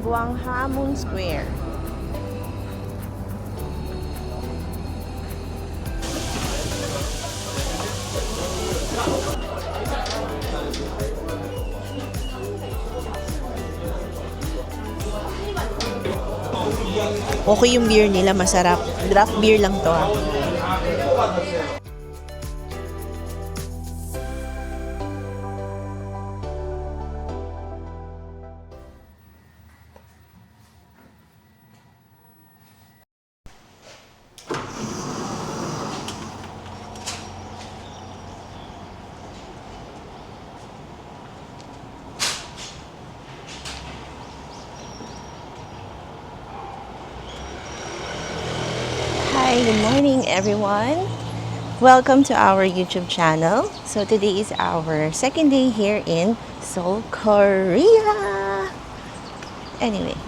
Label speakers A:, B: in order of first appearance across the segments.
A: Gwanghwamun Square. Okay yung beer nila, masarap. Draft beer lang to. Hi, good morning everyone. Welcome to our YouTube channel. So today is our second day here in Seoul, Korea. Anyway,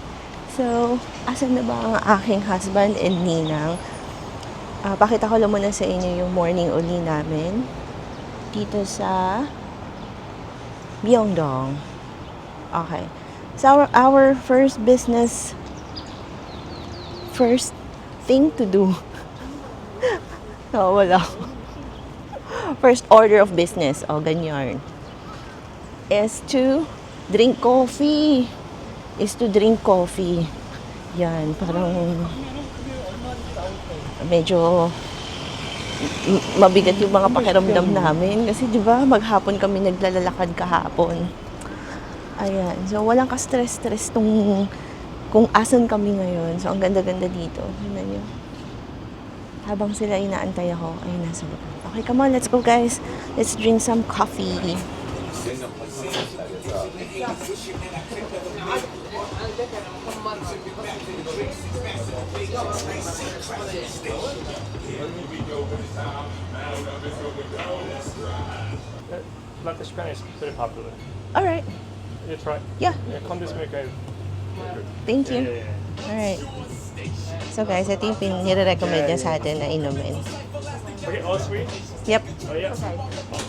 A: so asan na ba ang aking husband and ninang? Pakita ko lang muna sa inyo yung morning uli namin dito sa Myeongdong. Okay. So our first thing to do. Wala. First order of business, ganyan, is to drink coffee. Yan, parang medyo mabigat yung mga pakiramdam namin kasi 'di ba maghapon kami naglalakad kahapon. Ayan, so walang ka-stress kung asan kami ngayon. So ang ganda-ganda dito. Tingnan niyo. Habang sila inaantay ako, ay nasa baba. Okay, come on, let's go guys. Let's drink some coffee.
B: Latte Spanish is very popular.
A: All right.
B: You try?
A: Yeah.
B: Come this way, guys.
A: Thank you. All right. So guys, ito yung nire-recommend niya sa atin na inumin.
B: Okay, all sweet?
A: Yep.
B: Oh, yeah.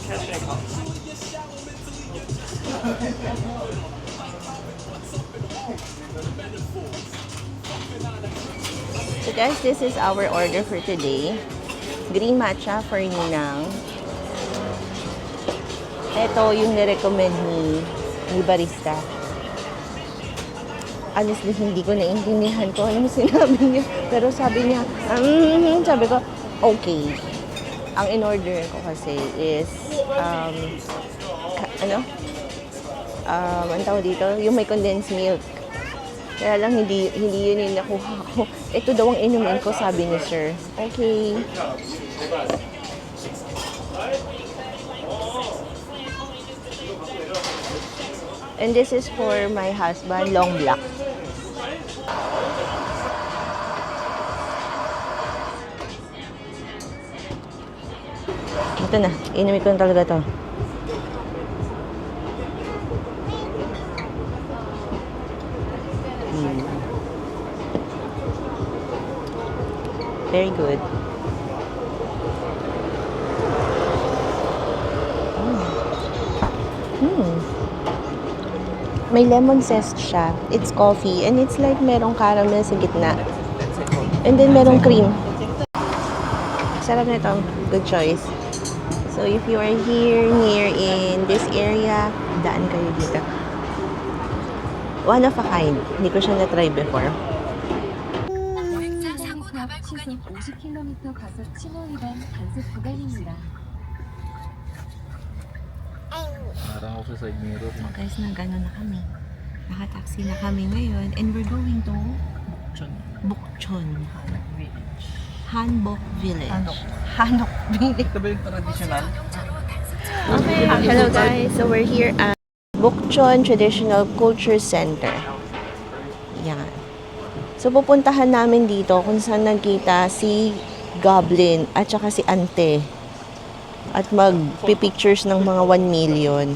B: Cash and cup.
A: So guys, this is our order for today. Green matcha for Ninang. Ito yung nirecommend ni barista. Honestly, hindi ko naintindihan ko ano sinabi niya. Pero sabi niya, sabi ko, okay. Ang in-order ko kasi is, ang tawag dito, yung may condensed milk. Kaya lang hindi yun yung nakuha ko. Ito daw ang inumin ko, sabi ni sir. Okay. And this is for my husband, long black. Ito na, inumin ko na talaga to. Very good. May lemon zest siya. It's coffee and it's like merong caramel sa gitna. And then merong cream. Sarap na ito. Good choice. So if you are here near in this area, daan kayo dito. One of a kind. Hindi ko siya na-try before.
C: 시속 50km 과속 신호 위반 단속 구간입니다.
D: Parang ako sa side mirror.
A: So guys, nagano na kami. Nakataxi na kami ngayon and we're going to Bukchon. Hanbok Village. Hanok Village.
D: Ito ba yung traditional?
A: Okay. Hello guys, so we're here at Bukchon Traditional Culture Center. Yan. So pupuntahan namin dito kung saan nagkita si Goblin at saka si Ante. At magpipictures ng mga 1 million.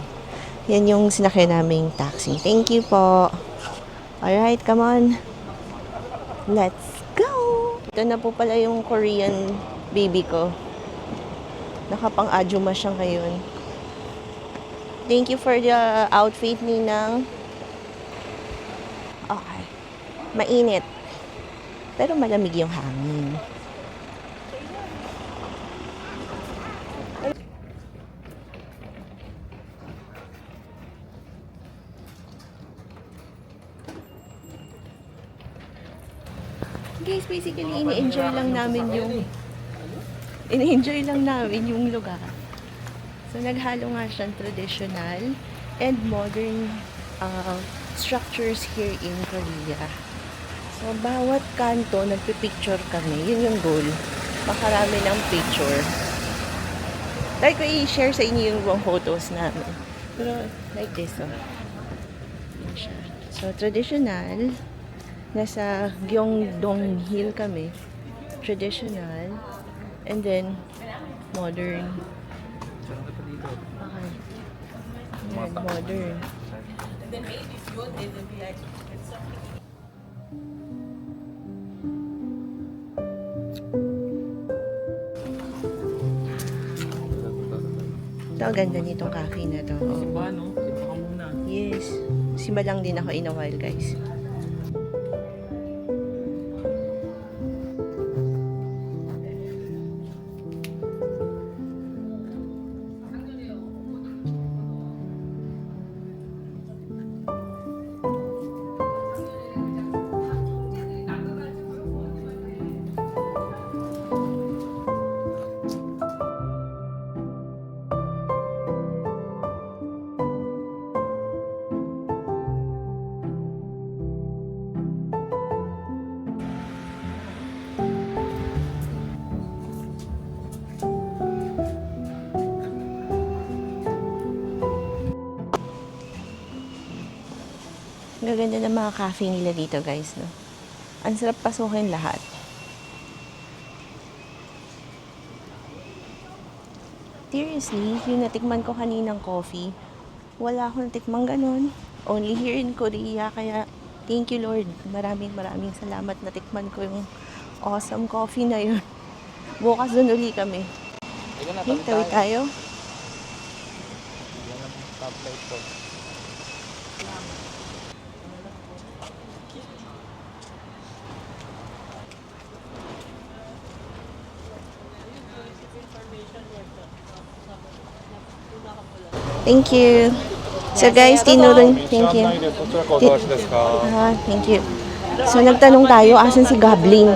A: Yan yung sinakay naming taxi. Thank you po. Alright, come on. Let's go! Ito na po pala yung Korean baby ko. Nakapang-ajuma siya ngayon. Thank you for the outfit, Ninang. Okay. Mainit. Pero malamig yung hangin. Guys, basically, ini-enjoy lang namin yung lugar. So, naghalo nga siyang traditional and modern structures here in Korea. So, bawat kanto, nagpipicture kami. Yun yung goal. Makarami ng picture. Like ko i-share sa inyo yung mga photos namin. Pero, like this, oh. Yan siya. So, traditional. Nasa Gyeongdong Hill kami. Traditional. And then, modern.
D: Sarang ka dito.
A: Okay. Yan, modern. Ito, ang ganda nitong cafe na to. Oh.
D: Simba, no? Simba ka muna.
A: Yes. Simba lang din ako in a while, guys. Ang gaganda ng mga cafe nila dito, guys, no? Ang sarap pasukin lahat. Seriously, yung natikman ko kaninang coffee, wala akong natikman ganun. Only here in Korea, kaya thank you, Lord. Maraming salamat. Natikman ko yung awesome coffee na yun. Bukas doon uli kami.
D: Ikaw na,
A: Hey, tawid tayo.
D: Yan ang top light ko.
A: Thank you. So guys, tinuro, thank you.
B: どちらかお探しですか
A: Thank you. So nagtanong tayo, asan si Gabling?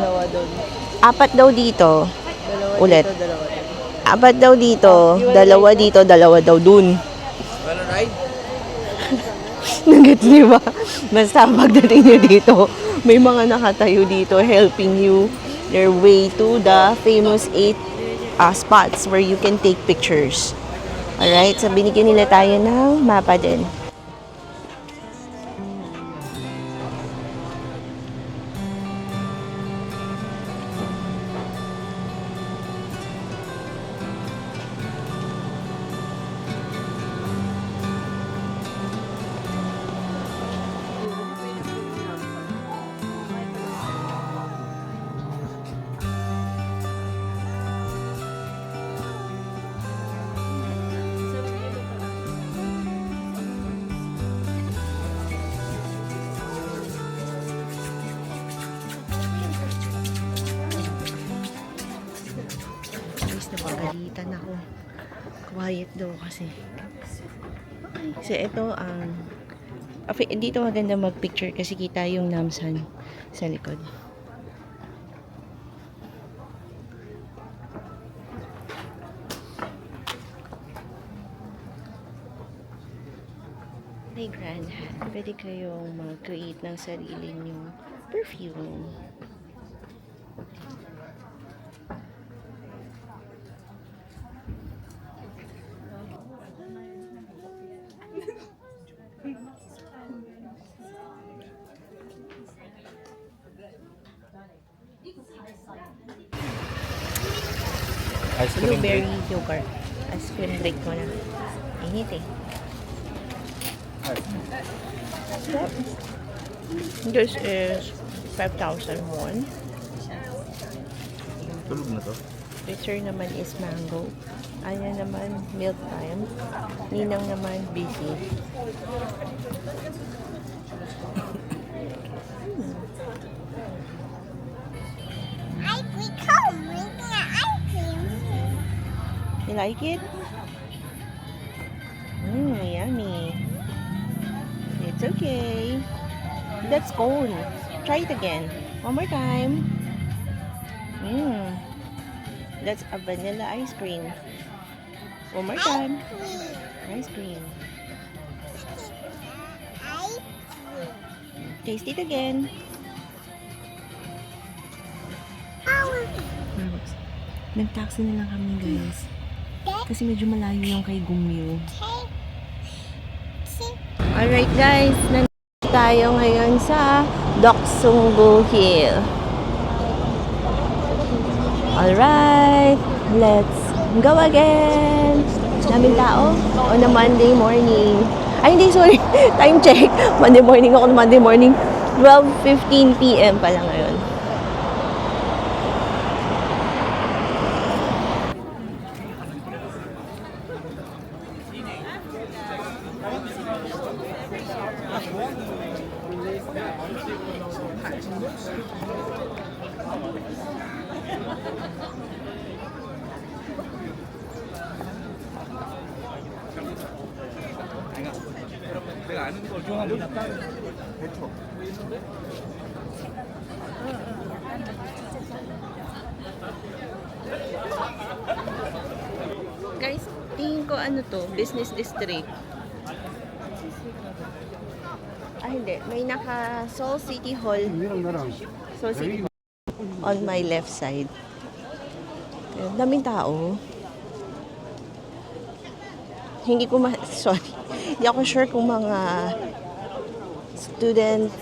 A: Apat daw dito. Ulit. Apat daw dito, dalawa daw dun.
D: Wanna ride?
A: Nagets niyo ba? Basta pagdating niyo dito, may mga nakatayo dito helping you their way to the famous 8 spots where you can take pictures. Alright, so binigyan nila tayo ng mapa din. Guys, napagalitan ako. Quiet daw kasi. Okay. So, ito ang... dito maganda mag-picture kasi kita yung Namsan sa likod. May grand hat. Pwede kayong mag-create ng sarili niyong perfume.
D: Ice cream
A: Blueberry
D: drink.
A: yogurt. Ice cream drink mo na. Init eh. Yep. This is 5,000 won.
D: Tulog na to.
A: Dessert naman is mango. Anya naman milk time. Ninang naman busy. like it? Yummy. It's okay. That's cone. Try it again. One more time. That's a vanilla ice cream. One more time. Ice cream. Taste it again. Nag-taxi na lang kami, guys. Kasi medyo malayo yung kay Gumyu. Alright, guys. Nandito tayo ngayon sa Doksungu Hill. Alright. Let's go again. Daming tao on a Monday morning. Ay, hindi, sorry. Time check. Monday morning ako, Monday morning. 12:15 p.m. pa lang ngayon. Guys, tingin ko ano to, business district. Ah, hindi. May naka Seoul City Hall. Seoul City Hall on my left side. Ayan, daming tao. Hindi ko sorry. Hindi ako sure kung mga students.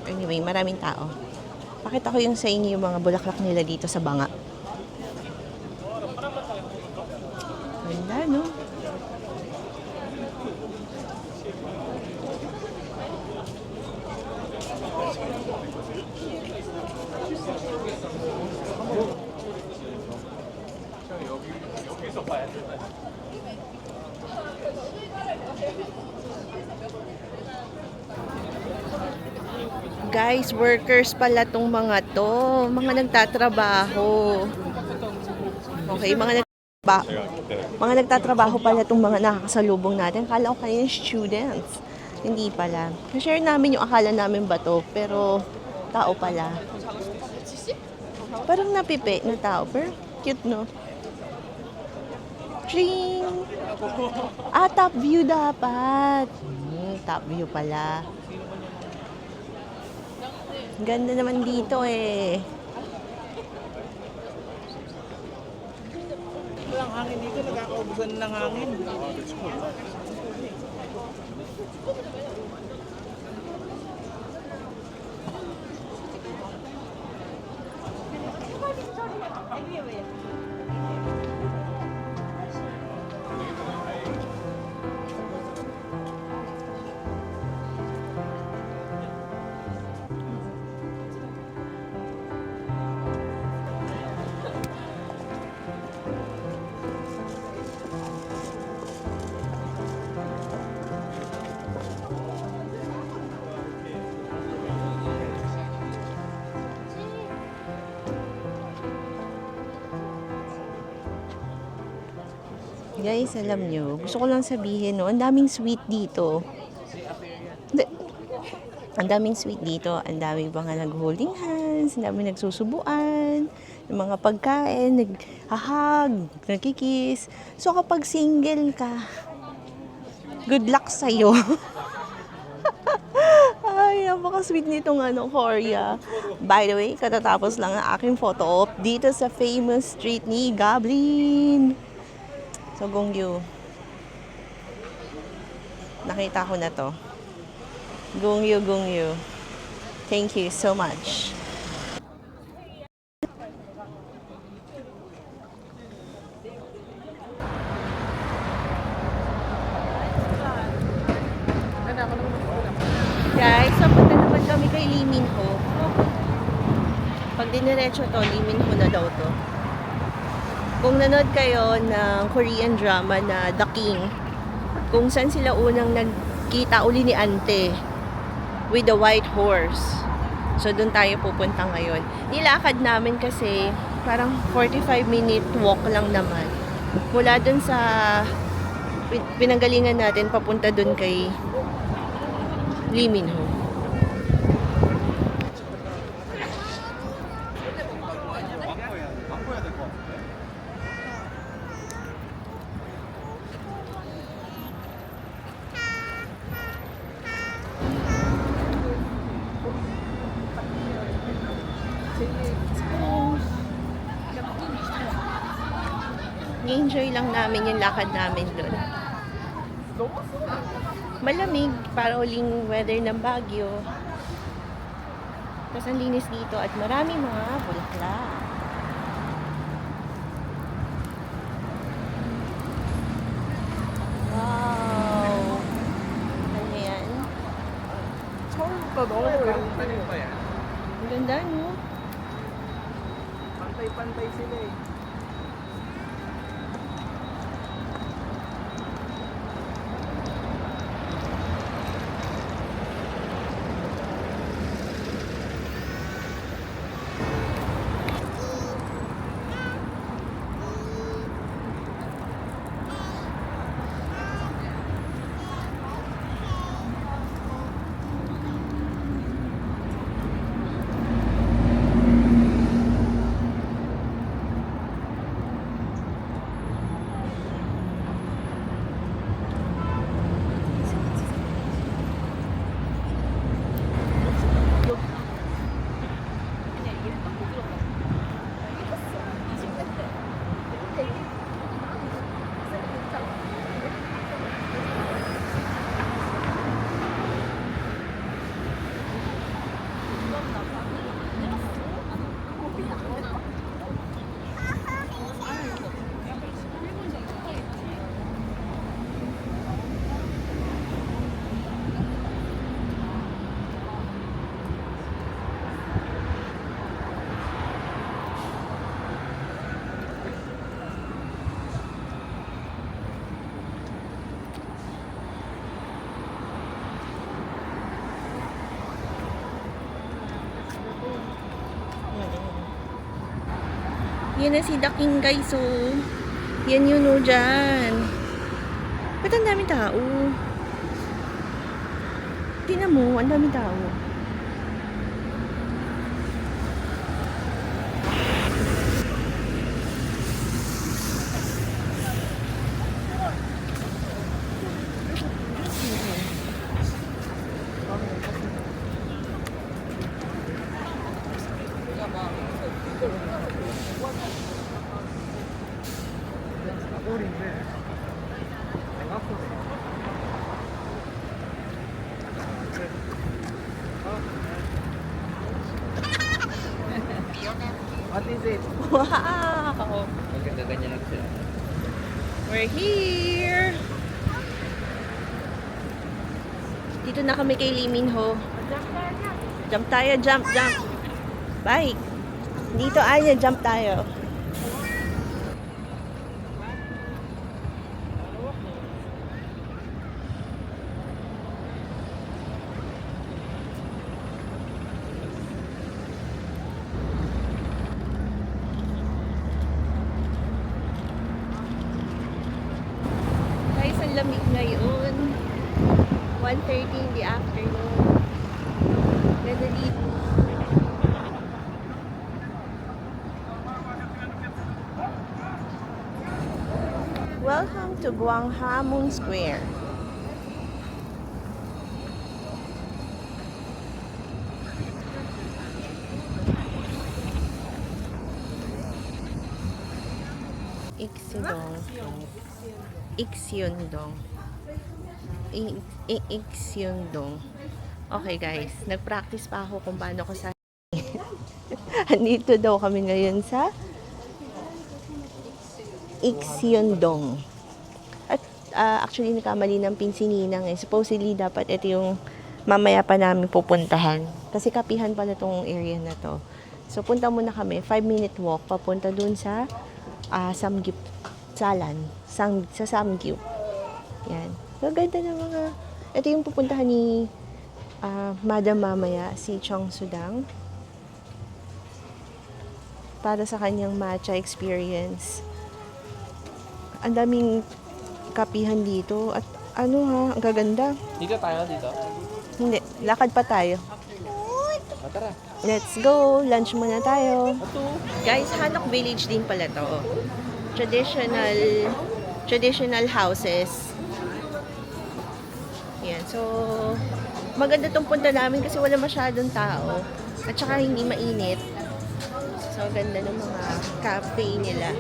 A: Anyway, maraming tao. Pakita ko yung sa inyo yung mga bulaklak nila dito sa banga. Ganda, no? Guys, workers pala tong mga to. Mga nagtatrabaho. Okay, mga nagtatrabaho pala tong mga nakakasalubong natin. Akala ko kanina students. Hindi pala. Na-share namin yung akala namin ba to, pero tao pala. Parang napipi na tao. Pero cute, no? Tring! Ah, top view dapat. Top view pala. Ganda naman dito eh.
D: Walang hangin dito, nagkakaubusan ng hangin.
A: Guys, alam nyo, gusto ko lang sabihin, no, ang daming sweet dito. Ang daming sweet dito, ang daming mga nag-holding hands, ang daming nagsusubuan, yung mga pagkain, naghahag, nagkikiss. So kapag single ka, good luck sa'yo. Ay, napaka-sweet nitong Korea. By the way, katatapos lang ang aking photo op dito sa famous street ni Goblin. So, Gongyu. Nakita ko na to. Gongyu, Gongyu. Thank you so much. Guys, so punta naman kami kay Lee Min-ho. Pag diniretso to, Lee Min-ho na daw to. Kung nanood kayo ng Korean drama na The King, kung saan sila unang nagkita uli ni Ante with the white horse. So, doon tayo pupunta ngayon. Nilakad namin kasi parang 45-minute walk lang naman. Mula doon sa pinanggalingan natin, papunta doon kay Lee Min Ho. I-enjoy lang namin yung lakad namin doon. Malamig, para uling weather ng Baguio. Tapos ang linis dito at marami mga bulaklak. Wow! Ano yan? Ang ganda, no?
D: Pantay-pantay sila eh.
A: Yan na si The King, guys, oh. Yan yun, oh, dyan. Ba't ang daming tao? Tingnan mo, ang daming tao.
D: What is it?
A: Wow!
D: Maganda ganyan lang sila.
A: We're here! Dito na kami kay Lee Min Ho. Jump tayo, jump, jump. Bye! Dito, Anya, jump tayo. Guys, ang lamig ngayon. 1:30 in the afternoon. Ganda dito. Welcome to Gwanghwamun Square. Iksyondong. Iksyondong. Iksyondong. Okay guys, nag-practice pa ako kung paano ko sa andito daw kami ngayon sa Iksyondong. At actually nakamali ng pinsininang eh. Supposedly dapat ito yung mamaya pa namin pupuntahan. Kasi kapihan pala tong area na to. So punta muna kami, 5-minute walk papunta dun sa Samgyup Salan. Sa Samgyup. Yan. So ganda ng mga ito yung pupuntahan ni madam mamaya, si Chong Sudang, para sa kanyang matcha experience. Ang daming kapihan dito at ano ha, ang gaganda.
B: Dito tayo, dito.
A: Hindi, lakad pa tayo.
B: Tara.
A: Let's go! Lunch muna tayo.
B: Ito.
A: Guys, Hanok Village din pala to. Traditional houses. Yan. So, maganda tong punta namin kasi wala masyadong tao. At saka hindi mainit. So, ganda ng mga cafe nila.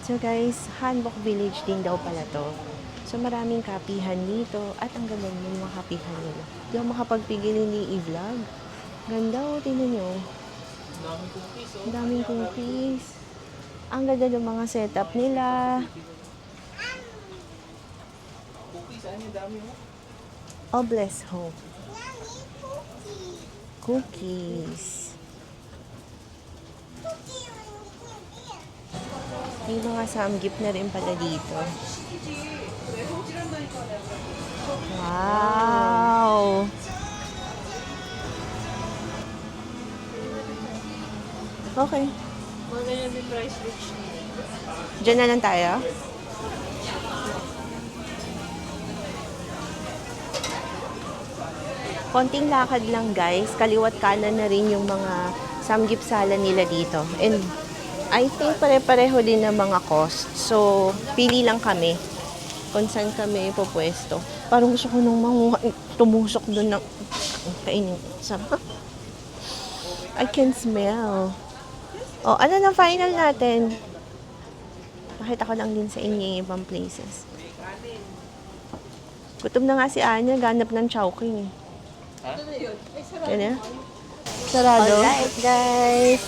A: So guys, Hanbok Village din daw pala to. So maraming kapihan dito at ang ganda ng mga kapihan nila. Hindi ako makapagpigil hindi i-vlog. Ganda oh, tingnan nyo. Ang daming cookies. Ang ganda ng mga setup nila. Oh, bless hope. Cookies. May mga samgip na rin pala dito. Wow! Okay. Diyan na lang tayo. Konting lakad lang guys. Kaliwat kanan na rin yung mga samgipsala nila dito. And I think pare-pareho din ng mga cost. So, pili lang kami kung saan kami pupwesto. Parang gusto ko nung tumusok doon ng kainin. Sarap. I can smell. Oh, ano na final natin? Pakita ko lang din sa inyo yung ibang places. Gutom na nga si Anya, ganap ng Chowking eh. Yan na. Sarado. Alright, guys.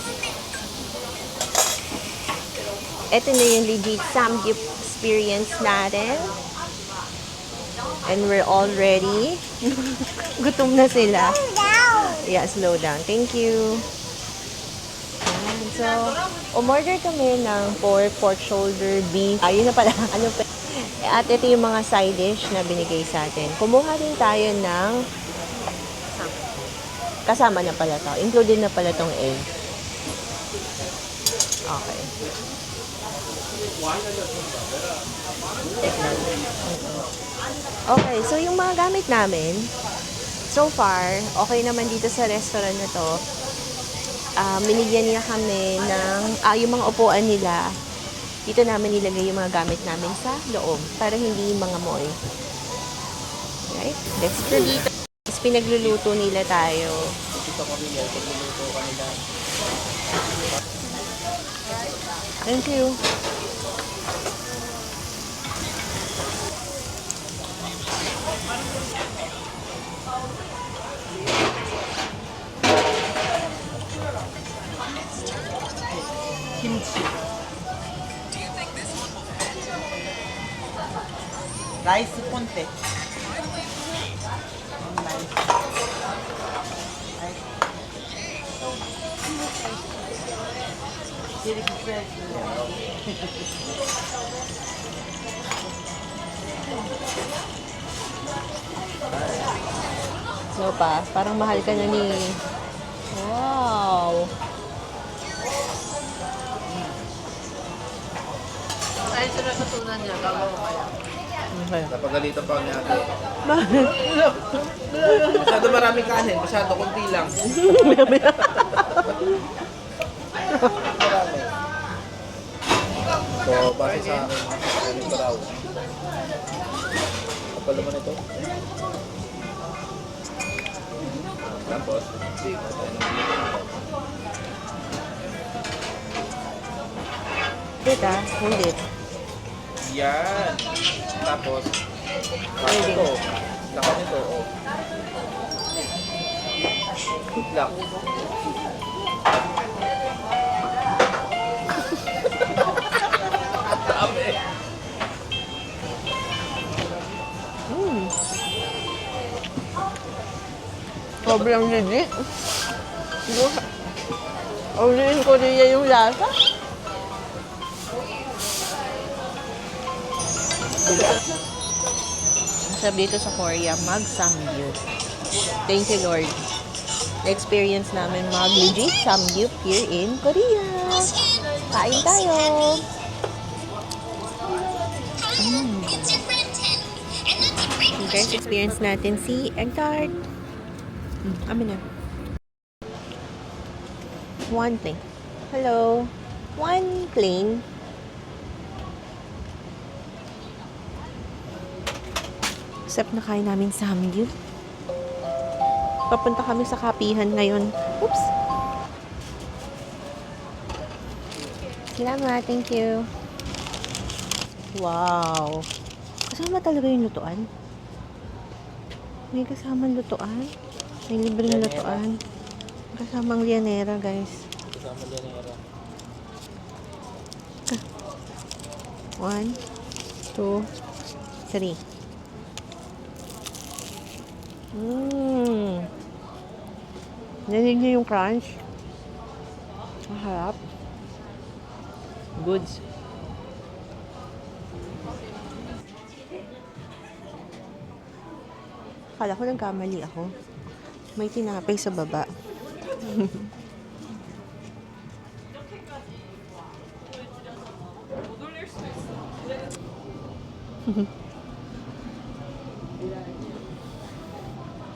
A: Ito na yung legit samgip experience natin. And we're all ready. Gutom na sila. Yeah, slow down. Thank you. Ayan. So, umorder kami ng pork shoulder, beef. Ayun na pala. Ano pa? At ito yung mga side dish na binigay sa atin. Kumuha din tayo ng kasama na pala to. Included na pala tong egg. Okay. Okay, so yung mga gamit namin, so far, okay naman dito sa restaurant na to. Binigyan niya kami ng, yung mga upuan nila, dito namin nilagay yung mga gamit namin sa loob para hindi mga moy. Right? Let's go dito. Pinagluluto nila tayo. Thank you.
E: Kimchi. Rice ponte.
A: So pa, parang mahal ka na ni... Wow!
D: Ay, ito na katunan niya. Bago mo kaya.
A: Okay.
B: Napagalitan pa niya ate.
A: Bakit?
B: Masyado maraming kanin, masyado kunti lang. So, base sa akin, ganito raw. Kapal naman ito. Tapos,
A: Teka, hindi.
B: yan. Tapos, ito. Lakas nito, oh. Lang. Dami.
A: Sobrang legit. Origin Korea yung lasa. Sabi dito sa Korea, mag-samgyup. Thank you, Lord. Na-experience namin mag-legit samgyup here in Korea. Kain tayo! Okay, guys, experience natin si egg tart. Amin na. One plain. Hello. One plain. Except na kain namin samgyup. Papunta kami sa kapihan ngayon. Oops! Salamat. Thank you. Wow. Kasama talaga yung lutuan. May kasamang lutuan. May libreng lutuan. Kasamang lianera, guys.
B: Kasama yan yung era.
A: 1, 2, 3. Narinig niyo yung crunch? Maharap. Goods. Akala ko nagkamali ako. May tinapay sa baba.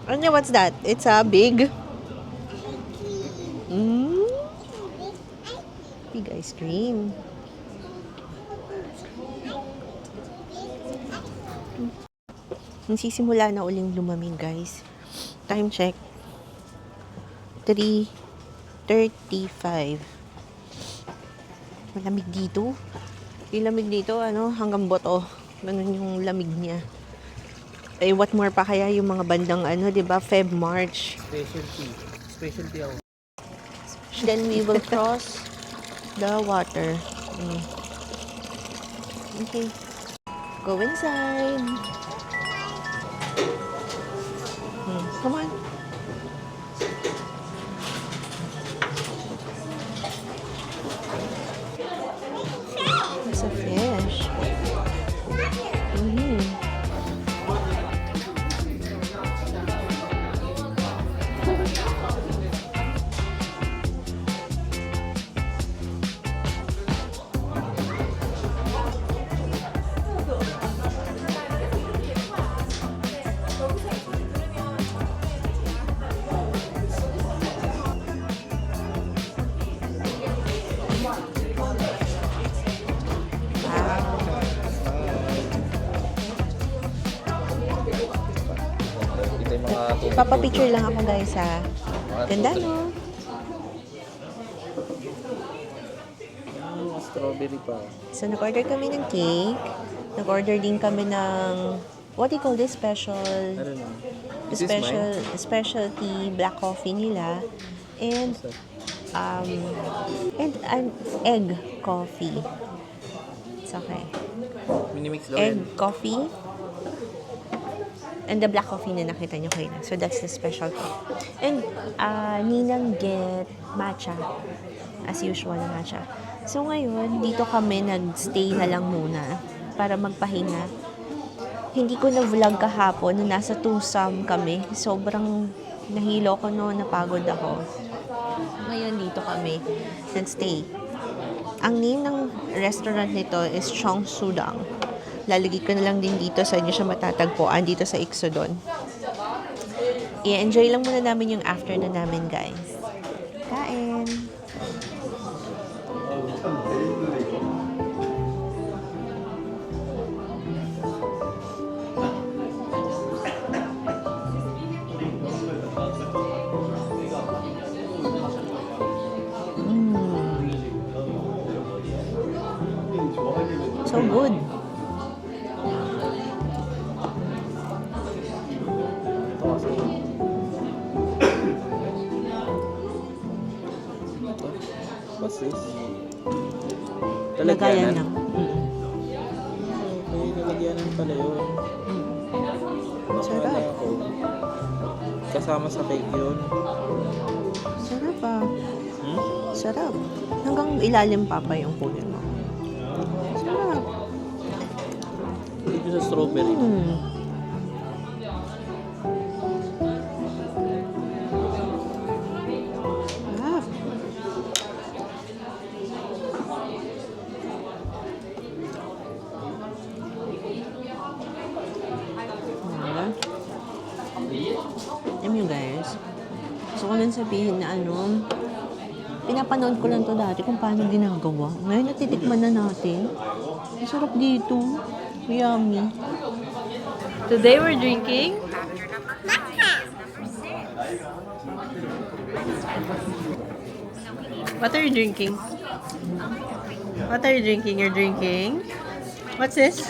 A: Ano, what's that? It's a big... Big ice cream. Nagsisimula na uling lumamig, guys. Time check. 3:35. Malamig dito. Yung lamig dito, hanggang boto. Ganun yung lamig niya. Eh, what more pa kaya yung mga bandang diba? Feb, March.
B: Specialty. Specialty ako.
A: Then we will cross the water. Okay. Go inside. Come on. It's a fish.
B: Ito yung mga tubig.
A: Papapicture lang ako, guys, ha. Ganda, no?
B: Strawberry pa.
A: So, nag-order kami ng cake. Nag-order din kami ng, what do you call this? Special,
B: I don't know. Is this mine?
A: specialty black coffee nila. And, an egg coffee. It's okay.
B: Minimix daw
A: Egg
B: yan.
A: coffee. And the black coffee na nakita nyo kayo. So, that's the specialty. And, Ninang get matcha. As usual na matcha. So, ngayon, dito kami nag-stay na lang muna para magpahinga. Hindi ko na-vlog kahapon na nasa Tusam kami. Sobrang nahilo ko noon, napagod ako. Ngayon, dito kami nag-stay. Ang name ng restaurant nito is Chong Sudang. Lalagay ko na lang din dito sa inyo siya matatagpuan dito sa Ixodon. I-enjoy lang muna namin yung afternoon namin, guys. Kain! So good.
B: Ito kasi. What's this?
A: Lagayan lang.
B: Okay, lalagyanan pala yun.
A: Sarap.
B: Akala ko, kasama sa cake yun.
A: Sarap ah.
B: Hmm?
A: Sarap. Hanggang ilalim pa yung kulay mo. Sarap.
B: Hindi ko sa strawberry.
A: Sarap. Alam nyo guys, gusto ko lang sabihin na pinapanood ko lang to dati kung paano ginagawa. Ngayon natitikman na natin. Ang sarap dito. Yummy. Today we're drinking What are you drinking? What are you drinking? You're drinking? What's this?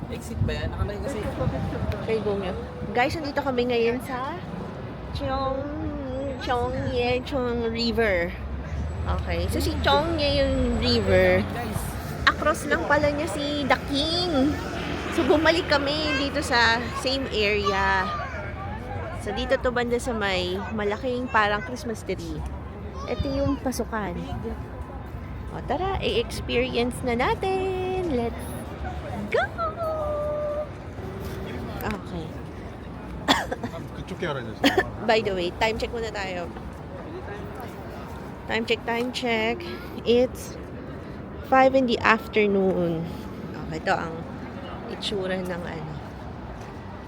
B: Exit ba yan? Nakalagay kasi.
A: Kay Gongyo. Guys, nandito kami ngayon sa Chongye River. Okay. So, si Chongye River, across lang pala niya si The King. So, bumalik kami dito sa same area. So, dito to banda sa may malaking parang Christmas tree. Ito yung pasukan. O, tara, i-experience na natin. Let's go! Okay.
F: 그쪽에 알아야 돼서.
A: By the way, time check muna tayo. Time check. It's 5 in the afternoon. Okay, ito ang itsura ng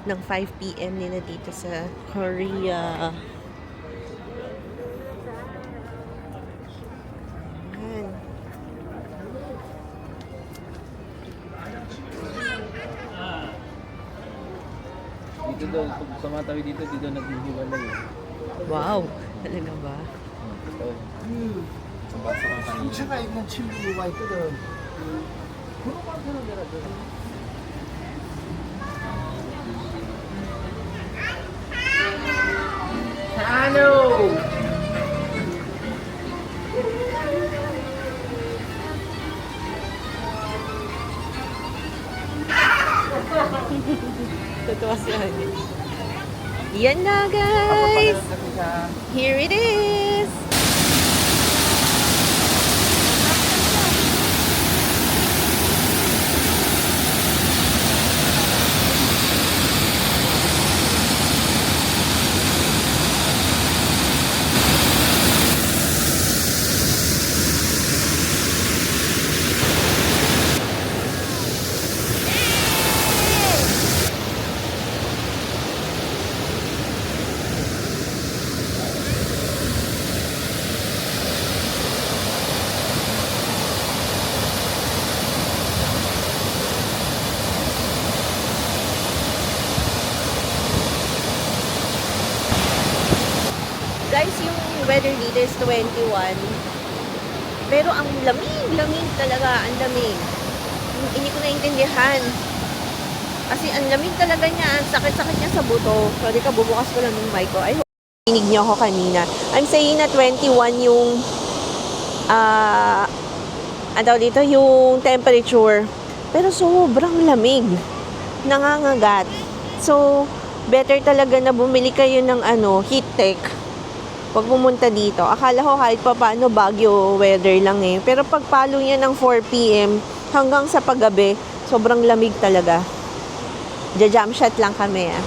A: 5 p.m. nila dito sa Korea. Ayan.
B: Dito daw, pag sumatawid dito, dito naghihiwalay.
A: Wow, talaga ba?
B: Ito. Basta kang kanina.
E: 차가 있는 친구가 있거든.
A: Totoo siya. Yan na guys! Here it is! Guys, yung weather dito is 21. Pero ang lamig talaga, ang lamig. Hindi ko naintindihan. Kasi ang lamig talaga niya, ang sakit-sakit niya sa buto. Sorry ka, bubukas ko lang yung mic ko. I hope tinig niyo ako kanina. I'm saying na 21 yung dito, yung temperature. Pero sobrang lamig. Nangangagat. So, better talaga na bumili kayo ng heat tech. Pag pumunta dito, akala ko kahit pa paano Baguio weather lang eh. Pero pag palo niya ng 4 p.m. hanggang sa paggabi, sobrang lamig talaga. Ja-jump shot lang kami ah.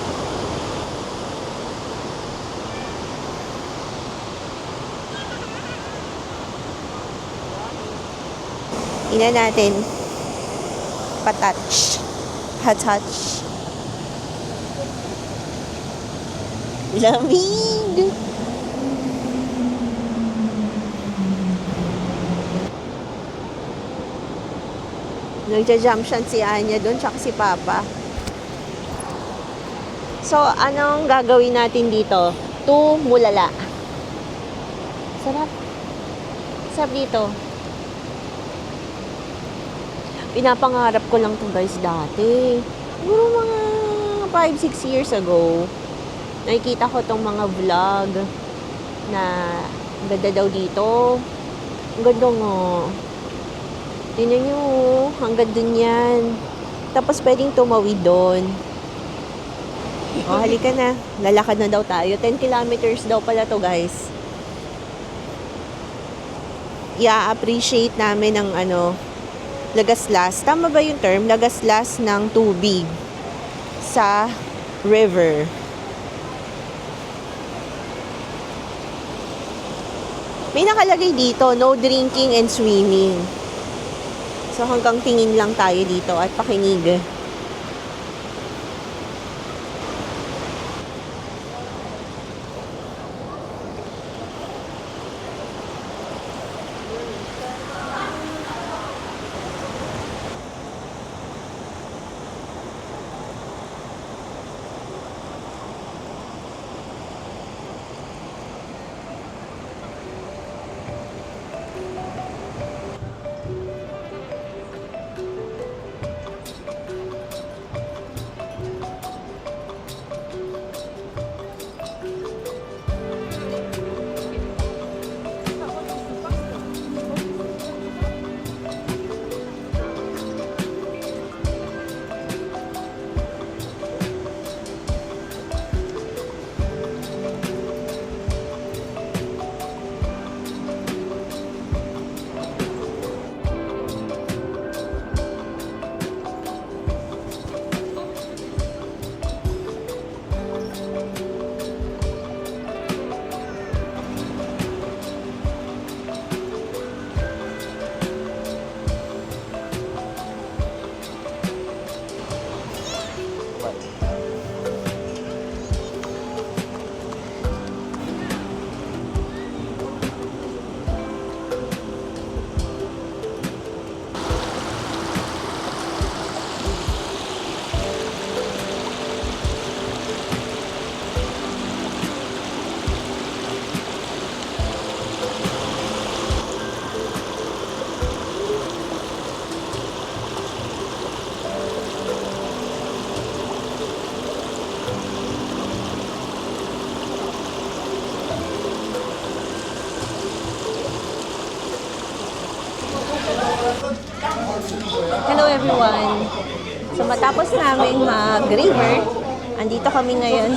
A: Ina natin. Patouch. Patouch. Lamig! Nagja-jump shot si Anya doon, tsaka si Papa. So, anong gagawin natin dito? To Mulala. Sarap. Sarap dito. Pinapangarap ko lang to guys dati. Siguro mga 5-6 years ago. Nakikita ko tong mga vlog na ganda daw dito. Ang ganda nga. Tingnan nyo, hanggang dun yan. Tapos pwedeng tumawid doon. O, halika na. Lalakad na daw tayo. 10 kilometers daw pala to, guys. I-appreciate namin ang lagaslas. Tama ba yung term? Lagaslas ng tubig sa river. May nakalagay dito, no drinking and swimming. So hanggang tingin lang tayo dito at pakinig. Hello everyone! So matapos namin mag-river, dito kami ngayon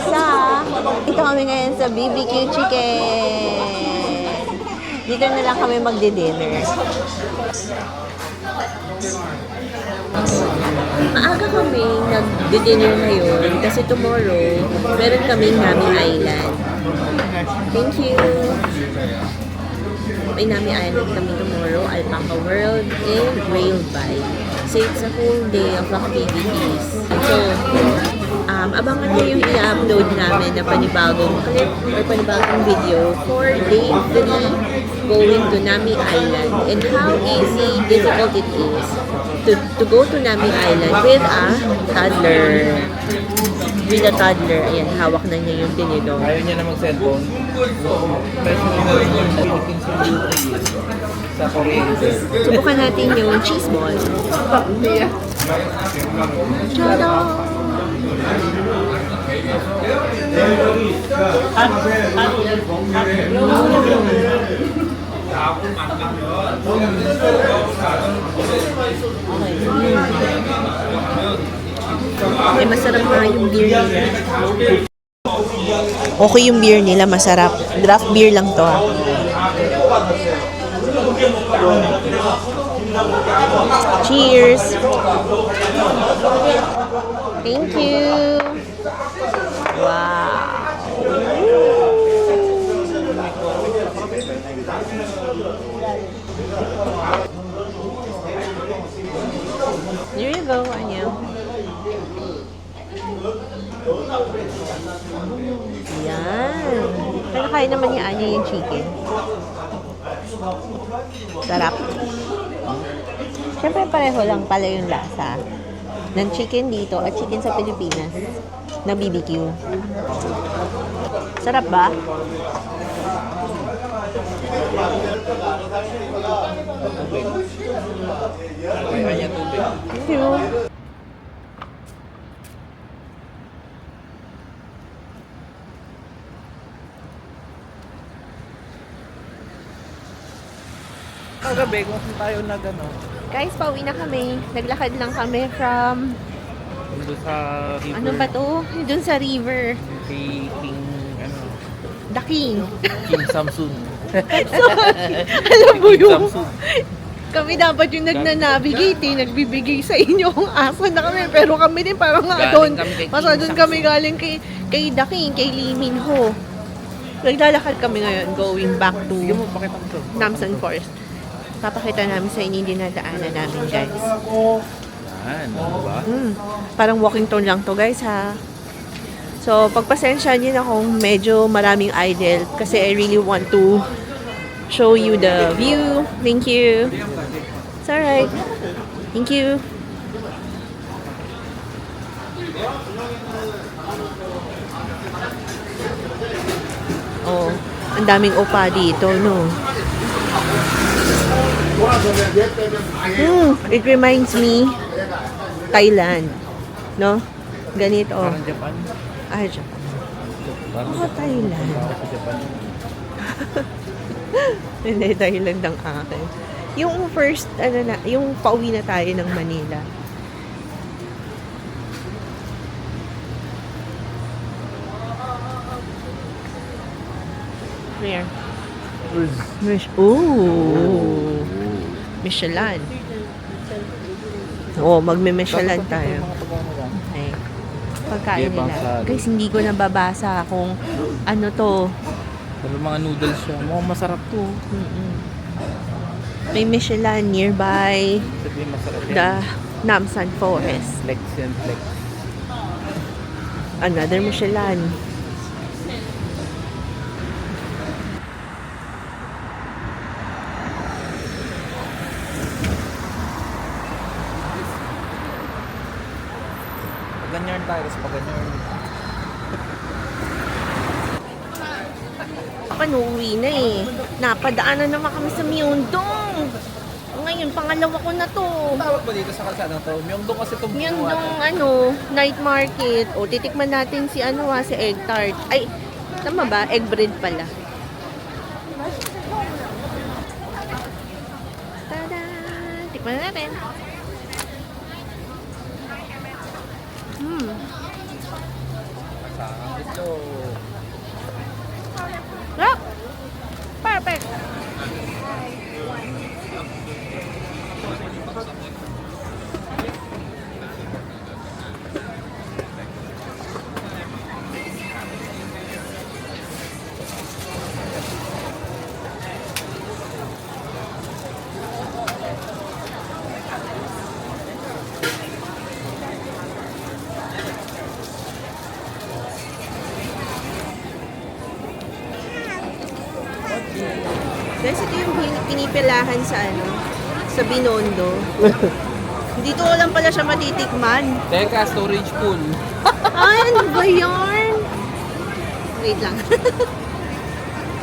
A: sa BBQ Chicken. Dito na lang kami magdi-dinner. Maaga kami nag-dinner ngayon kasi tomorrow meron kaming Nami Island. Thank you! May Nami Island kami tomorrow, Alpaca World, and Rail Bike. So, it's a whole day of activities. So, abangan nyo yung i-upload namin na panibagong clip or panibagong video for day 3 going to Nami Island and how easy, difficult it is to go to Nami Island with a toddler. With a toddler, ayan, hawak na niya yung tinidor.
B: Ayaw niya na mag-cellphone. Sa kuryente.
A: Subukan natin yung cheese ball. Tada! Okay, masarap nga yung beer nila. Okay yung beer nila, masarap. Draft beer lang to. Cheers! Thank you! Wow! There you go, Anya. Yan. Kaya naman ni Anya yung chicken. Sarap. Siyempre pareho lang pala yung lasa ng chicken dito at chicken sa Pilipinas na BBQ. Sarap ba? Thank you.
B: Kagabi, kung tayo nag
A: Guys, pauwi na kami. Naglakad lang kami from
B: doon sa river.
A: Ano ba to? Doon sa river.
B: Kay King, ano,
A: The King.
B: King Samsung.
A: Alam mo
B: King
A: yung
B: Samsung.
A: kami dapat yung nagna-navigate nagbibigay sa inyo ang aso na kami. Pero kami din parang nga
B: Galing
A: doon.
B: kami kay
A: Basta
B: King
A: doon
B: Samsung.
A: kami galing kay The King, kay Lee Min Ho. Naglalakad kami ngayon going back to
B: Sige mo, pakita mo to.
A: Namsan Forest. Papakita namin sa inyo yung dinadaanan namin, guys.
B: Yan, ano ba?
A: Parang walking tour lang to, guys, ha. So, pagpasensya niyo na kung medyo maraming idle kasi I really want to show you the view. Thank you. It's alright. Thank you. Oh, ang daming opa dito, no? It reminds me Thailand, no? Ganito.
B: Parang Japan.
A: Ah, Japan.
B: Parang
A: Ako, Thailand.
B: Parang Japan.
A: Hindi, Thailand ang akin. Yung first, yung pauwi na tayo ng Manila. Where? Ooh. Michelin. Oo, magme-Michelin tayo. Okay. Pagkain
B: Gebang
A: nila.
B: sari.
A: Guys, hindi ko nababasa kung ano to.
B: Pero mga noodles siya. Mukhang masarap to.
A: May Michelin nearby
B: Sabihin masarap yan.
A: the Namsan Forest.
B: Flex and flex.
A: Another Michelin.
B: Ganyan tayo, tapos pag ganyan.
A: Panuwi na eh. Napadaanan naman kami sa Myeongdong. Ngayon, pangalawa ko na to.
B: Tawag ba dito sa kalsada to? Myeongdong kasi itong
A: Myeongdong, night market. O, titikman natin si si egg tart. Ay, tama ba? Egg bread pala. Tada! Tikman na natin.
B: ito.
A: Ah! Perfect! Guys, ito yung pinipilahan sa Binondo. Dito ko lang pala siya matitikman.
B: Teka, storage pool.
A: Ay, ano ba yarn? Wait lang.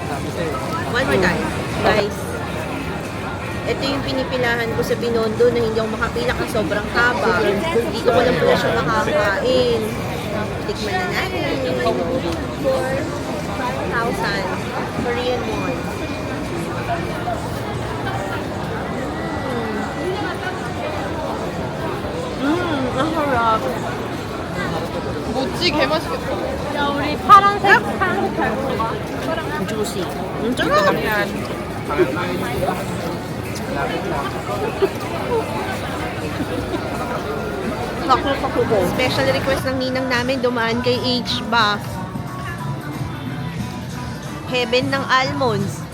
B: Sabi sa'yo.
A: One more time. Guys, ito yung pinipilahan ko sa Binondo na hindi ako makapila kasi sobrang taba. Dito ko lang pala siya makakain. Tikman na natin. For 5,000 Korean won. Ang harap.
D: 모찌 개맛있겠다.
C: 자, 우리 파란색 갈고리가.
A: Juicy. Ang
B: Dito
A: sarap.
B: lang yan. Pangal tayo dito. Lapit lang.
A: Paku-paku. Special request ng ninang namin dumaan kay H. Buff. Heaven ng almonds.